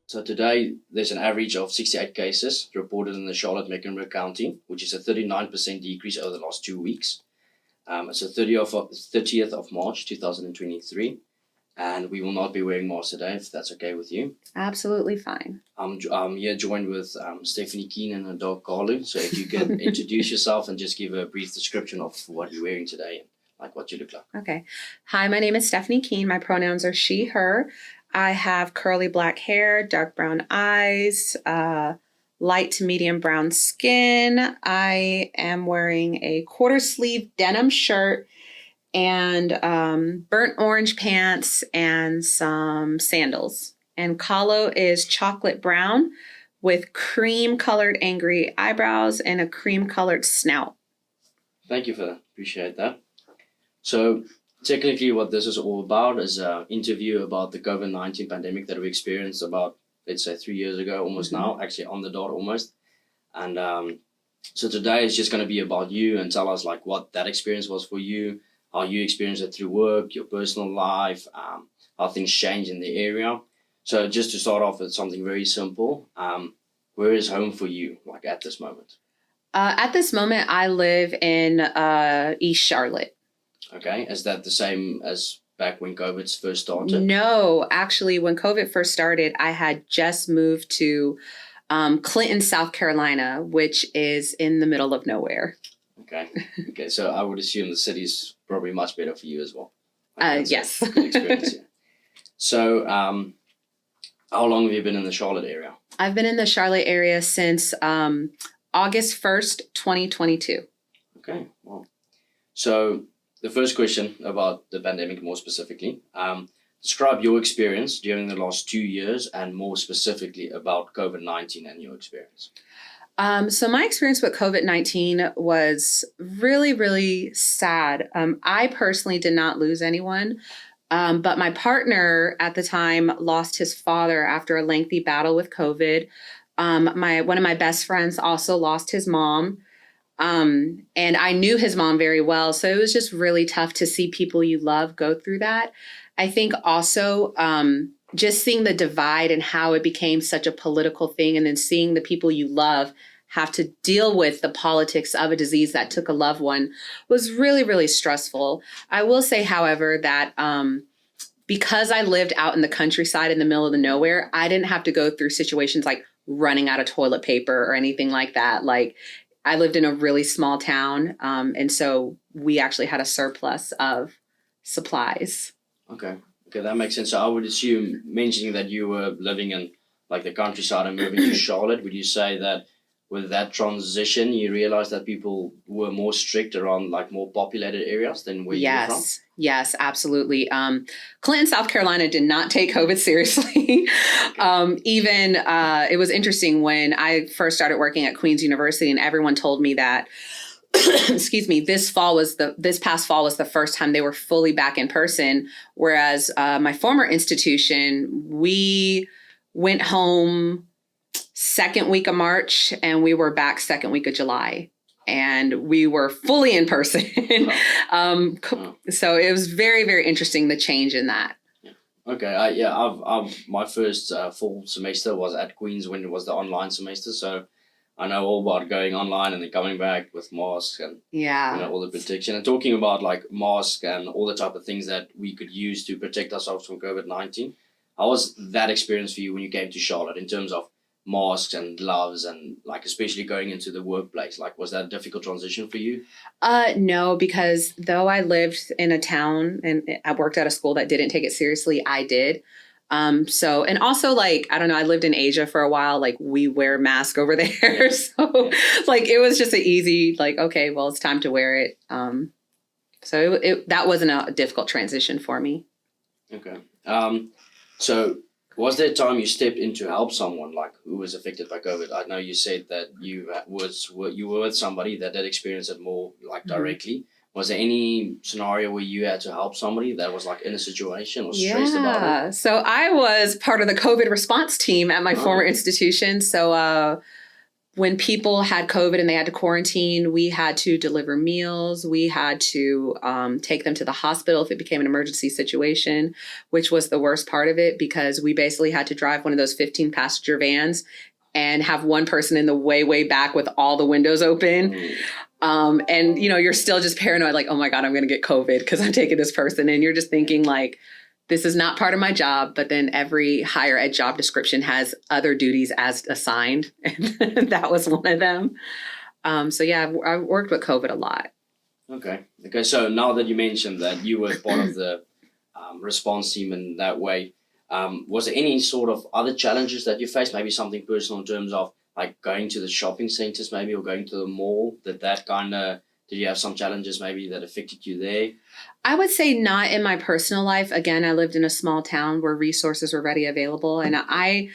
So today, there's an average of 68 cases reported in the Charlotte-Mecklenburg County, which is a 39% decrease over the last 2 weeks. It's the 30th of March, 2023, and we will not be wearing masks today, if that's okay with you. Absolutely fine. I'm here joined with Stephanie Keene and her dog Carlu. So if you could introduce yourself and just give a brief description of what you're wearing today and like what you look like. Okay. Hi, my name is Stephanie Keene. My pronouns are she, her. I have curly black hair, dark brown eyes, light to medium brown skin. I am wearing a quarter sleeve denim shirt and burnt orange pants and some sandals. And Kahlo is chocolate brown with cream colored angry eyebrows and a cream colored snout. Thank you for that. Appreciate that. So technically what this is all about is an interview about the COVID-19 pandemic that we experienced about, let's say, 3 years ago, almost now, actually on the dot almost. And so today is just going to be about you and tell us like what that experience was for you, how you experienced it through work, your personal life, how things change in the area. So just to start off with something very simple, where is home for you, like at this moment? At this moment, I live in East Charlotte. Okay, is that the same as back when COVID first started? No, actually, when COVID first started, I had just moved to Clinton, South Carolina, which is in the middle of nowhere. Okay, so I would assume the city's probably much better for you as well. Yes. Good experience, yeah. So, how long have you been in the Charlotte area? I've been in the Charlotte area since August 1st, 2022. Okay, well, so the first question about the pandemic more specifically, describe your experience during the last 2 years and more specifically about COVID-19 and your experience. So my experience with COVID-19 was really, really sad. I personally did not lose anyone, but my partner at the time lost his father after a lengthy battle with COVID. One of my best friends also lost his mom. And I knew his mom very well. So it was just really tough to see people you love go through that. I think also just seeing the divide and how it became such a political thing, and then seeing the people you love have to deal with the politics of a disease that took a loved one was really, really stressful. I will say, however, that because I lived out in the countryside in the middle of the nowhere, I didn't have to go through situations like running out of toilet paper or anything like that. Like, I lived in a really small town, and so we actually had a surplus of supplies. Okay, that makes sense. So I would assume, mentioning that you were living in like the countryside and moving to Charlotte, would you say that with that transition, you realized that people were more strict around like more populated areas than where you were from? Yes, absolutely. Clinton, South Carolina did not take COVID seriously. It was interesting when I first started working at Queen's University, and everyone told me that, excuse me, this past fall was the first time they were fully back in person. Whereas my former institution, we went home second week of March and we were back second week of July. And we were fully in person. So it was very, very interesting, the change in that. Okay, I've my first full semester was at Queen's when it was the online semester. So I know all about going online and then coming back with masks and all the protection. And talking about like masks and all the type of things that we could use to protect ourselves from COVID-19. How was that experience for you when you came to Charlotte in terms of masks and gloves and like especially going into the workplace? Like, was that a difficult transition for you? No, because though I lived in a town and I worked at a school that didn't take it seriously, I did. And also like, I don't know, I lived in Asia for a while, like we wear masks over there. So like, it was just an easy, like, okay, well, it's time to wear it. So that wasn't a difficult transition for me. Okay. So was there a time you stepped in to help someone like who was affected by COVID? I know you said that you were with somebody that did experience it more like directly. Was there any scenario where you had to help somebody that was like in a situation or stressed about it? So I was part of the COVID response team at my former institution. So when people had COVID and they had to quarantine, we had to deliver meals. We had to take them to the hospital if it became an emergency situation, which was the worst part of it because we basically had to drive one of those 15 passenger vans and have one person in the way back with all the windows open. And, you're still just paranoid, like, oh my God, I'm going to get COVID because I'm taking this person. And you're just thinking like, this is not part of my job, but then every higher ed job description has other duties as assigned. And that was one of them. So yeah, I've worked with COVID a lot. Okay. So now that you mentioned that you were part of the response team in that way, was there any sort of other challenges that you faced? Maybe something personal in terms of like going to the shopping centers maybe or going to the mall? Did you have some challenges maybe that affected you there? I would say not in my personal life. Again, I lived in a small town where resources were ready available. And I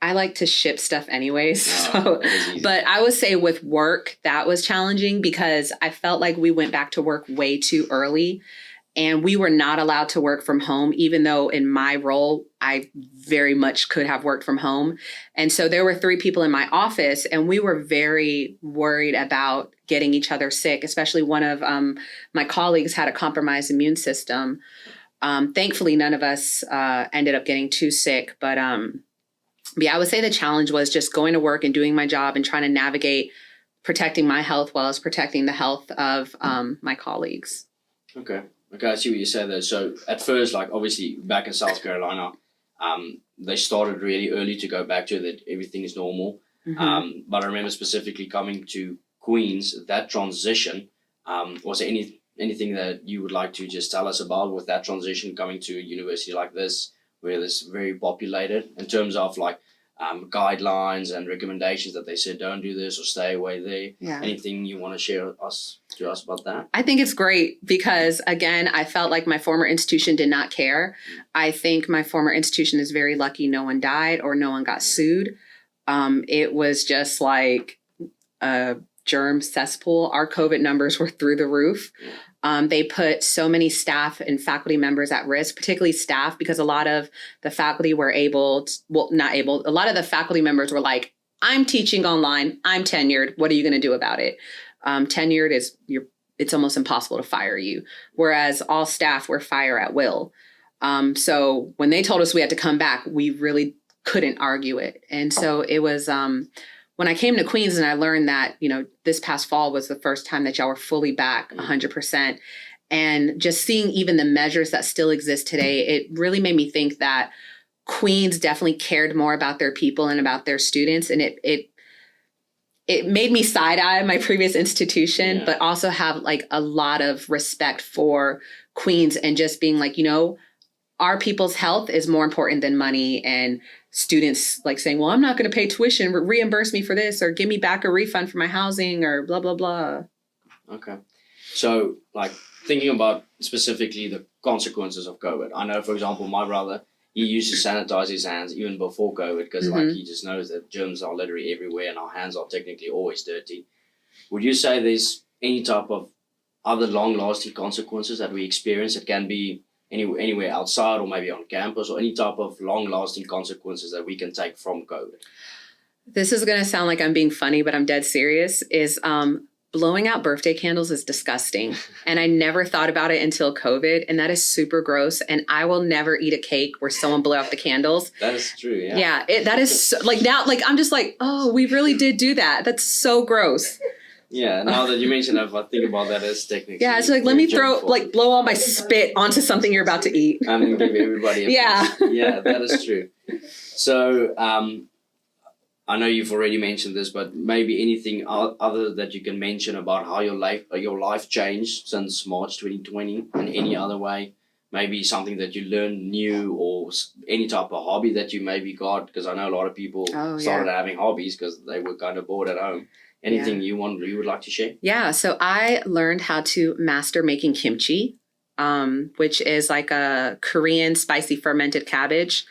like to ship stuff anyways. But I would say with work, that was challenging because I felt like we went back to work way too early. And we were not allowed to work from home, even though in my role, I very much could have worked from home. And so there were 3 people in my office, and we were very worried about getting each other sick, especially one of my colleagues had a compromised immune system. Thankfully, none of us ended up getting too sick. But yeah, I would say the challenge was just going to work and doing my job and trying to navigate protecting my health while I was protecting the health of my colleagues. Okay, I see what you say there. So at first, like obviously back in South Carolina, they started really early to go back to that everything is normal. Mm-hmm. But I remember specifically coming to Queens, that transition, was there anything that you would like to just tell us about with that transition coming to a university like this, where it's very populated in terms of like guidelines and recommendations that they said don't do this or stay away there? Yeah. Anything you want to share to us about that? I think it's great because, again, I felt like my former institution did not care. I think my former institution is very lucky no one died or no one got sued. It was just like a germ cesspool. Our COVID numbers were through the roof. They put so many staff and faculty members at risk, particularly staff, because a lot of the faculty were a lot of the faculty members were like, I'm teaching online, I'm tenured, what are you going to do about it? Tenured it's almost impossible to fire you. Whereas all staff were fire at will. So when they told us we had to come back, we really couldn't argue it. And so it was, when I came to Queens and I learned that, this past fall was the first time that y'all were fully back 100%. And just seeing even the measures that still exist today, it really made me think that Queens definitely cared more about their people and about their students. And it made me side-eye my previous institution, but also have like a lot of respect for Queens and just being like, our people's health is more important than money. And students like saying, well, I'm not going to pay tuition, reimburse me for this, or give me back a refund for my housing, or blah, blah, blah. Okay. So like thinking about specifically the consequences of COVID. I know, for example, my brother, he used to sanitize his hands even before COVID because like he just knows that germs are literally everywhere and our hands are technically always dirty. Would you say there's any type of other long-lasting consequences that we experience? It can be anywhere outside or maybe on campus, or any type of long-lasting consequences that we can take from COVID? This is going to sound like I'm being funny, but I'm dead serious, is blowing out birthday candles is disgusting. And I never thought about it until COVID, and that is super gross. And I will never eat a cake where someone blew out the candles. That is true, yeah. Yeah, that is so, like now, like I'm just like, oh, we really did do that. That's so gross. Yeah, now that you mention it, if I think about that as technically. Yeah, it's like, let me blow all my spit onto something you're about to eat. And give everybody a piece. Yeah, that is true. So, I know you've already mentioned this, but maybe anything other that you can mention about how your life changed since March 2020 in any other way? Maybe something that you learned new, or any type of hobby that you maybe got, because I know a lot of people started having hobbies because they were kind of bored at home. Anything you would like to share? Yeah, so I learned how to master making kimchi, which is like a Korean spicy fermented cabbage.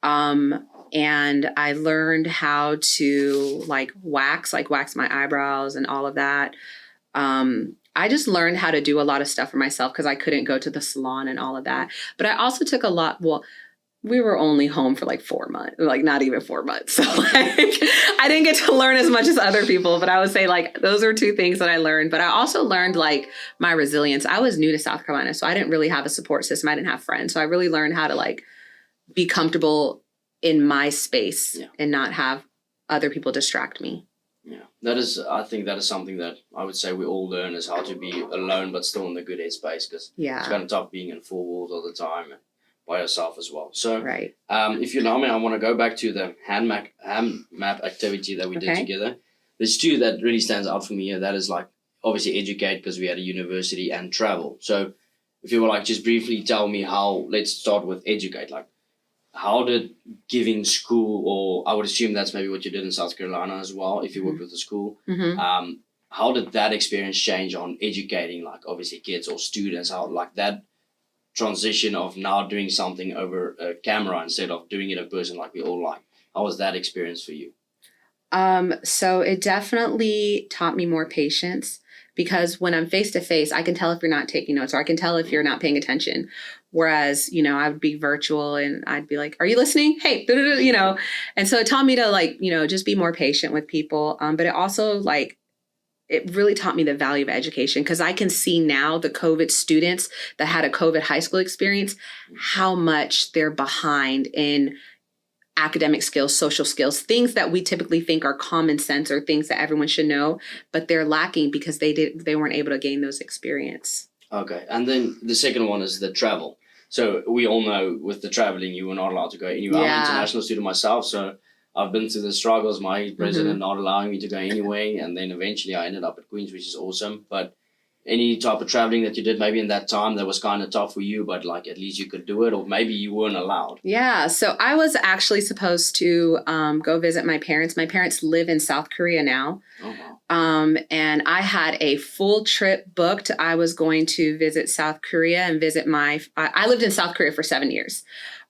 And I learned how to wax my eyebrows and all of that. I just learned how to do a lot of stuff for myself because I couldn't go to the salon and all of that. But I also took we were only home for like 4 months, like not even 4 months. So like I didn't get to learn as much as other people, but I would say like those are two things that I learned. But I also learned like my resilience. I was new to South Carolina, so I didn't really have a support system. I didn't have friends. So I really learned how to like be comfortable in my space and not have other people distract me. Yeah, I think that is something that I would say we all learn, is how to be alone but still in the good headspace, because it's kind of tough being in four walls all the time and by yourself as well. So right. If you allow me, I want to go back to the hand map activity that we did together. There's two that really stands out for me here. That is like obviously educate, because we had a university, and travel. So if you were like just briefly tell me how, let's start with educate, like how did giving school, or I would assume that's maybe what you did in South Carolina as well, if you worked with the school, how did that experience change on educating, like obviously kids or students, how like that transition of now doing something over a camera instead of doing it in person like we all like? How was that experience for you? So it definitely taught me more patience, because when I'm face to face, I can tell if you're not taking notes, or I can tell if you're not paying attention. Whereas, I would be virtual and I'd be like, are you listening? Hey, and so it taught me to like, just be more patient with people. But it also like, it really taught me the value of education, because I can see now the COVID students that had a COVID high school experience, how much they're behind in academic skills, social skills, things that we typically think are common sense or things that everyone should know, but they're lacking because they weren't able to gain those experience. Okay. And then the second one is the travel. So we all know with the traveling, you were not allowed to go anywhere. I'm an international student myself, so I've been through the struggles, my president not allowing me to go anywhere, and then eventually I ended up at Queen's, which is awesome. But any type of traveling that you did maybe in that time that was kind of tough for you, but like at least you could do it, or maybe you weren't allowed? Yeah, so I was actually supposed to go visit my parents. My parents live in South Korea now. Oh, wow. And I had a full trip booked. I was going to visit South Korea and visit I lived in South Korea for 7 years.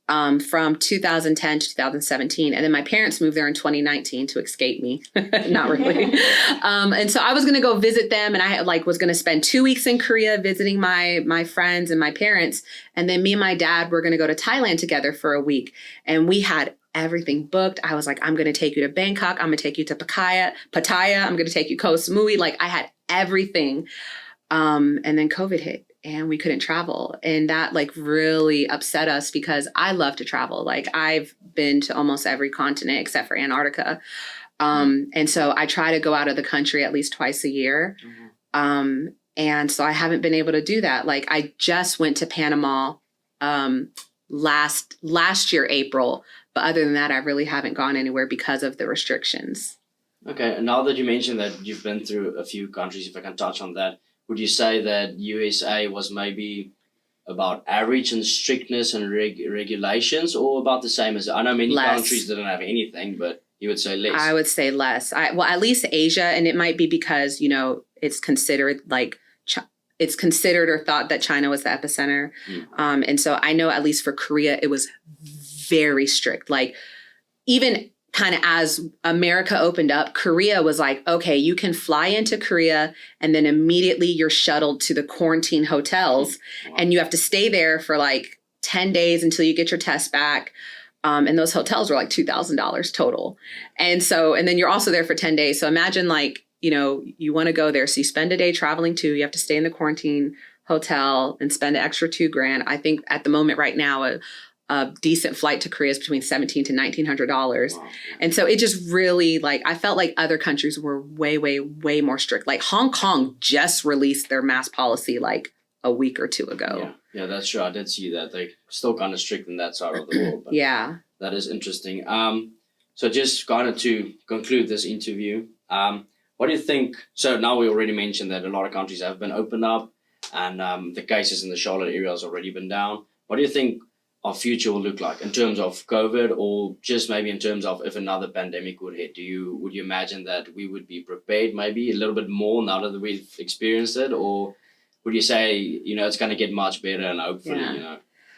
From 2010 to 2017. And then my parents moved there in 2019 to escape me. Not really. And so I was going to go visit them, and I was going to spend 2 weeks in Korea visiting my friends and my parents. And then me and my dad were going to go to Thailand together for a week. And we had everything booked. I was like, I'm going to take you to Bangkok. I'm going to take you to Pattaya. I'm going to take you Koh Samui. Like I had everything. And then COVID hit. And we couldn't travel. And that like really upset us, because I love to travel. Like I've been to almost every continent except for Antarctica. And so I try to go out of the country at least twice a year. And so I haven't been able to do that. Like I just went to Panama last year, April. But other than that, I really haven't gone anywhere because of the restrictions. Okay. And now that you mentioned that you've been through a few countries, if I can touch on that, would you say that USA was maybe about average in strictness and regulations, or about the same as, I know many countries didn't have anything, but you would say less? I would say less. Well, at least Asia, and it might be because, it's considered or thought that China was the epicenter. And so I know at least for Korea, it was very strict. Like even kind of as America opened up, Korea was like, okay, you can fly into Korea and then immediately you're shuttled to the quarantine hotels and you have to stay there for like 10 days until you get your test back. And those hotels were like $2,000 total. And then you're also there for 10 days. So imagine like, you want to go there. So you spend a day traveling too. You have to stay in the quarantine hotel and spend an extra $2,000. I think at the moment right now, a decent flight to Korea is between $1,700 to $1,900. Wow. And so it just really I felt like other countries were way, way, way more strict. Like Hong Kong just released their mask policy like a week or two ago. Yeah, that's true. I did see that. They're still kind of strict in that side of the world. But yeah. That is interesting. So just kind of to conclude this interview, what do you think? So now we already mentioned that a lot of countries have been opened up and the cases in the Charlotte area has already been down. What do you think our future will look like in terms of COVID, or just maybe in terms of if another pandemic would hit? Would you imagine that we would be prepared maybe a little bit more now that we've experienced it, or would you say, it's going to get much better and hopefully,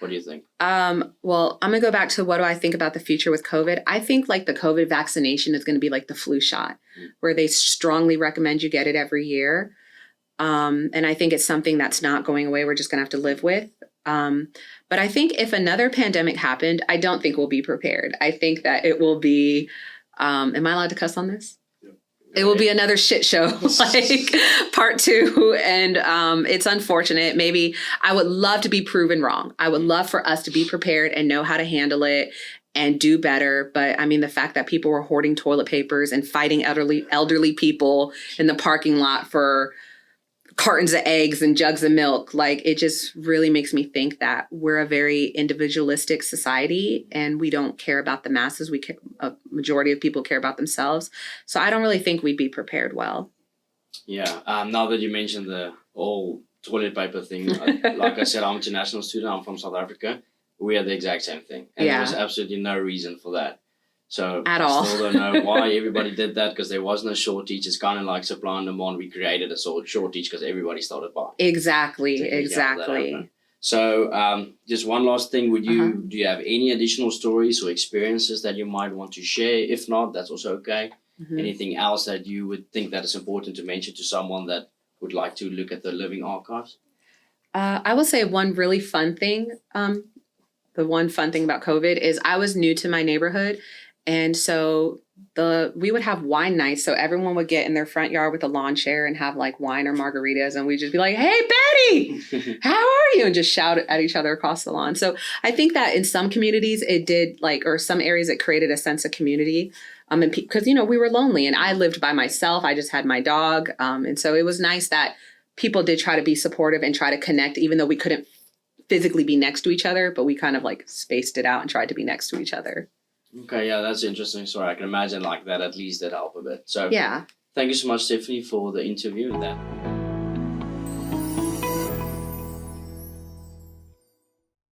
what do you think? Well, I'm going to go back to what do I think about the future with COVID. I think like the COVID vaccination is going to be like the flu shot, where they strongly recommend you get it every year. And I think it's something that's not going away. We're just going to have to live with. But I think if another pandemic happened, I don't think we'll be prepared. I think that it will be, am I allowed to cuss on this? It will be another shit show, like part 2. And it's unfortunate. Maybe I would love to be proven wrong. I would love for us to be prepared and know how to handle it and do better. But I mean, the fact that people were hoarding toilet papers and fighting elderly people in the parking lot for cartons of eggs and jugs of milk, like it just really makes me think that we're a very individualistic society and we don't care about the masses. A majority of people care about themselves. So I don't really think we'd be prepared well. Yeah. Now that you mentioned the whole toilet paper thing, like I said, I'm an international student. I'm from South Africa. We had the exact same thing. And there was absolutely no reason for that. So at all. I still don't know why everybody did that, because there was no shortage. It's kind of like supply and demand. We created a shortage because everybody started buying. Exactly. So just one last thing. Do you have any additional stories or experiences that you might want to share? If not, that's also okay. Mm-hmm. Anything else that you would think that is important to mention to someone that would like to look at the living archives? I will say one really fun thing. The one fun thing about COVID is I was new to my neighborhood. And so we would have wine nights. So everyone would get in their front yard with a lawn chair and have like wine or margaritas. And we'd just be like, hey, Betty, how are you? And just shout at each other across the lawn. So I think that in some communities it did or some areas it created a sense of community. And because, we were lonely and I lived by myself. I just had my dog. And so it was nice that people did try to be supportive and try to connect, even though we couldn't physically be next to each other, but we kind of like spaced it out and tried to be next to each other. Okay, yeah, that's interesting. Sorry, I can imagine like that at least that helped a bit. So yeah. Thank you so much, Stephanie, for the interview and that.